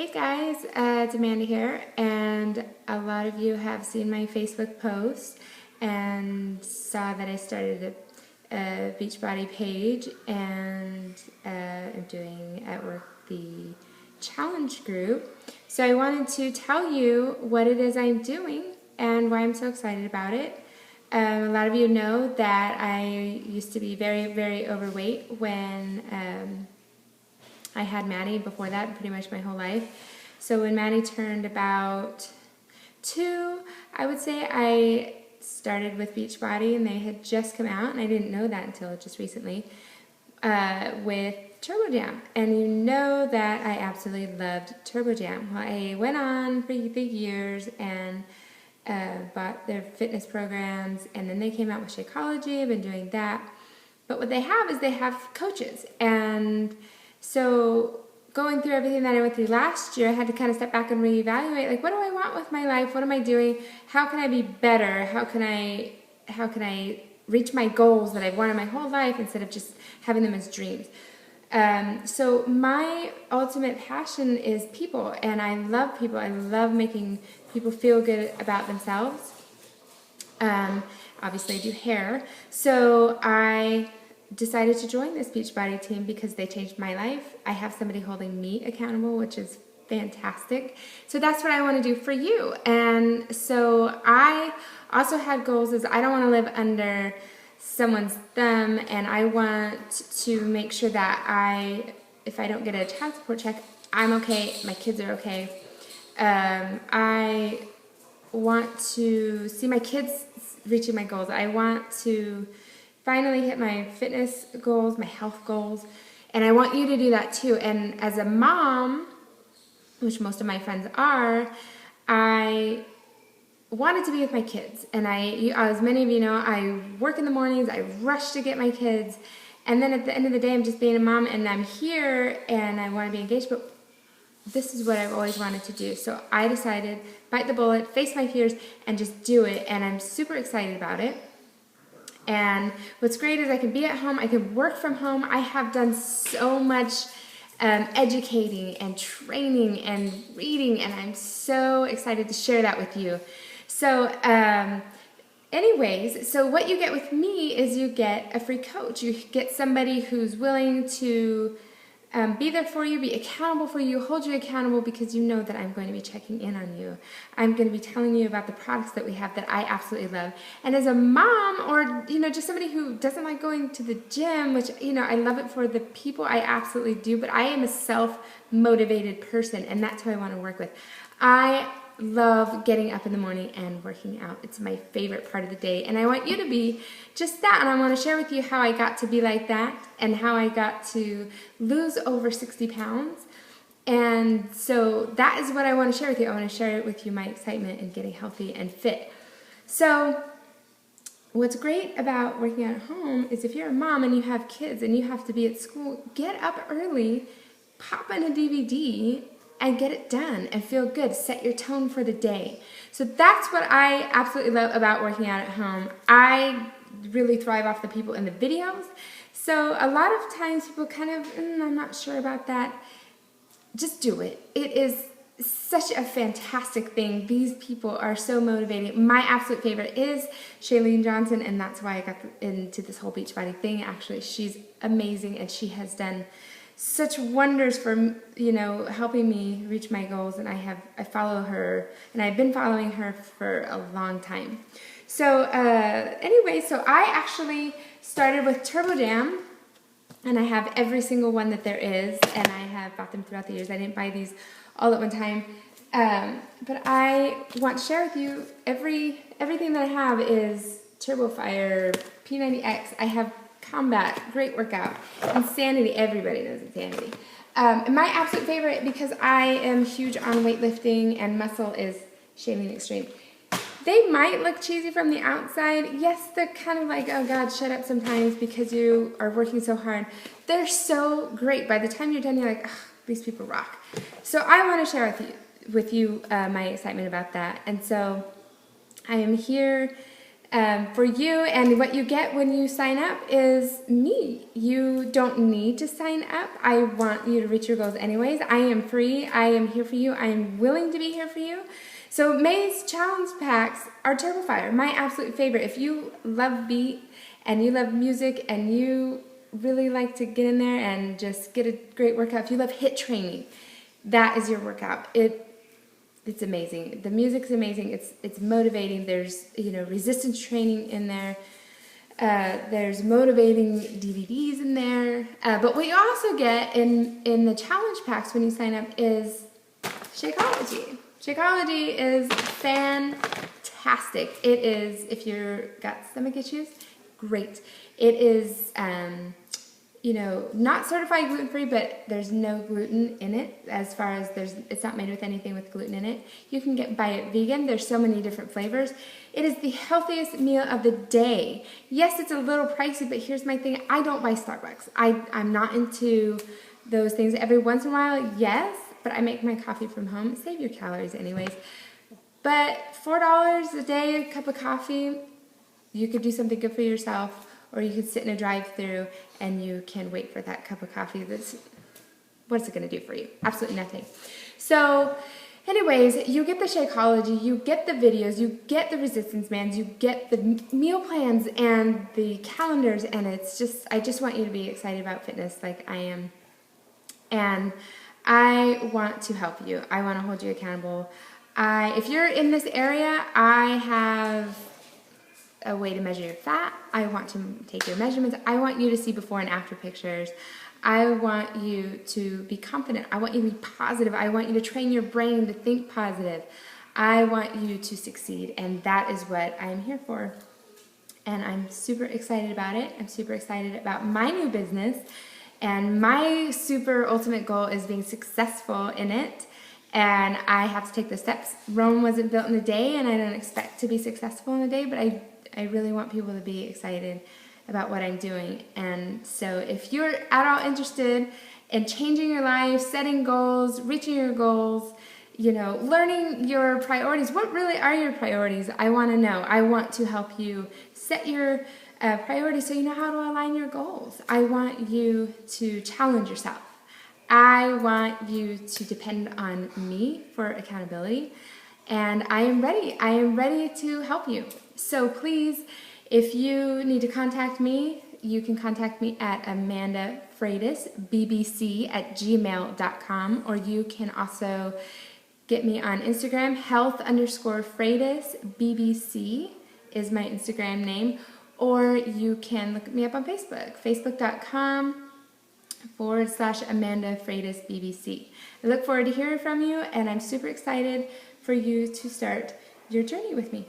Hey guys, it's Amanda here, and a lot of you have seen my Facebook post and saw that I started a Beachbody page and am doing at work the challenge group. So I wanted to tell you what it is I'm doing and why I'm so excited about it. A lot of you know that I used to be very, very overweight when I had Maddie before that, pretty much my whole life. So when Maddie turned about 2, I would say I started with Beachbody, and they had just come out, and I didn't know that until just recently, with Turbo Jam. And you know that I absolutely loved Turbo Jam. Well, I went on for the years and bought their fitness programs, and then they came out with Shakeology. I've been doing that. But what they have is they have coaches, and so going through everything that I went through last year, I had to kind of step back and reevaluate, like, what do I want with my life? What am I doing? How can I be better? How can I reach my goals that I've wanted my whole life instead of just having them as dreams? So my ultimate passion is people, and I love people. I love making people feel good about themselves. Obviously I do hair. So I decided to join this Beachbody team because they changed my life. I have somebody holding me accountable, which is fantastic. So that's what I want to do for you. And so I also had goals as I don't want to live under someone's thumb, and I want to make sure that if I don't get a child support check, I'm okay, my kids are okay. I want to see my kids reaching my goals. I want to finally hit my fitness goals, my health goals, and I want you to do that too. And as a mom, which most of my friends are, I wanted to be with my kids. And as many of you know, I work in the mornings, I rush to get my kids, and then at the end of the day, I'm just being a mom, and I'm here, and I want to be engaged, but this is what I've always wanted to do. So I decided, bite the bullet, face my fears, and just do it, and I'm super excited about it. And what's great is I can be at home, I can work from home. I have done so much educating and training and reading, and I'm so excited to share that with you. So anyways, so what you get with me is you get a free coach. You get somebody who's willing to be there for you, be accountable for you, hold you accountable, because you know that I'm going to be checking in on you. I'm going to be telling you about the products that we have that I absolutely love. And as a mom, or just somebody who doesn't like going to the gym, which I love it for the people, I absolutely do, but I am a self-motivated person, and that's who I want to work with. I love getting up in the morning and working out. It's my favorite part of the day, and I want you to be just that, and I want to share with you how I got to be like that and how I got to lose over 60 pounds. And so that is what I want to share with you. I want to share with you my excitement in getting healthy and fit. So what's great about working out at home is if you're a mom and you have kids and you have to be at school, get up early, pop in a DVD, and get it done and feel good. Set your tone for the day. So that's what I absolutely love about working out at home. I really thrive off the people in the videos. So a lot of times people kind of, I'm not sure about that. Just do it. It is such a fantastic thing. These people are so motivating. My absolute favorite is Shailene Johnson, and that's why I got into this whole Beachbody thing. Actually, she's amazing, and she has done such wonders for helping me reach my goals, and I follow her, and I've been following her for a long time. So anyway, so I actually started with Turbo Jam, and I have every single one that there is, and I have bought them throughout the years. I didn't buy these all at one time, but I want to share with you everything that I have is Turbo Fire, P90X. I have Combat, great workout. Insanity, everybody knows Insanity. My absolute favorite, because I am huge on weightlifting and muscle, is Shailene Extreme. They might look cheesy from the outside. Yes, they're kind of like, oh God, shut up sometimes because you are working so hard. They're so great. By the time you're done, you're like, oh, these people rock. So I want to share with you my excitement about that. And so I am here for you, and what you get when you sign up is me. You don't need to sign up. I want you to reach your goals anyways. I am free. I am here for you. I am willing to be here for you. So May's challenge packs are Turbo Fire, my absolute favorite. If you love beat and you love music and you really like to get in there and just get a great workout, if you love HIIT training, that is your workout. It's amazing. The music's amazing. It's motivating. There's resistance training in there. There's motivating DVDs in there. But what you also get in the challenge packs when you sign up is Shakeology. Shakeology is fantastic. It is, if you've got stomach issues, great. It is not certified gluten-free, but there's no gluten in it as far as it's not made with anything with gluten in it. You can buy it vegan. There's so many different flavors. It is the healthiest meal of the day. Yes, it's a little pricey, but here's my thing. I don't buy Starbucks. I'm not into those things. Every once in a while, yes, but I make my coffee from home. Save your calories anyways. But $4 a day, a cup of coffee, you could do something good for yourself. Or you could sit in a drive-through and you can wait for that cup of coffee. What's it going to do for you? Absolutely nothing. So anyways, you get the Shakeology, you get the videos, you get the resistance bands, you get the meal plans and the calendars, and I just want you to be excited about fitness like I am. And I want to help you. I want to hold you accountable. If you're in this area, I have a way to measure your fat. I want to take your measurements. I want you to see before and after pictures. I want you to be confident. I want you to be positive. I want you to train your brain to think positive. I want you to succeed, and that is what I'm here for. And I'm super excited about it. I'm super excited about my new business, and my super ultimate goal is being successful in it. And I have to take the steps. Rome wasn't built in a day, and I don't expect to be successful in a day, but I really want people to be excited about what I'm doing. And so if you're at all interested in changing your life, setting goals, reaching your goals, learning your priorities, what really are your priorities? I want to know. I want to help you set your priorities so you know how to align your goals. I want you to challenge yourself. I want you to depend on me for accountability. And I am ready. I am ready to help you. So please, if you need to contact me, you can contact me at amandafreitasbbc@gmail.com, or you can also get me on Instagram. health_freitasbbc is my Instagram name, or you can look me up on Facebook, facebook.com/AmandaFreitasBBC. I look forward to hearing from you, and I'm super excited for you to start your journey with me.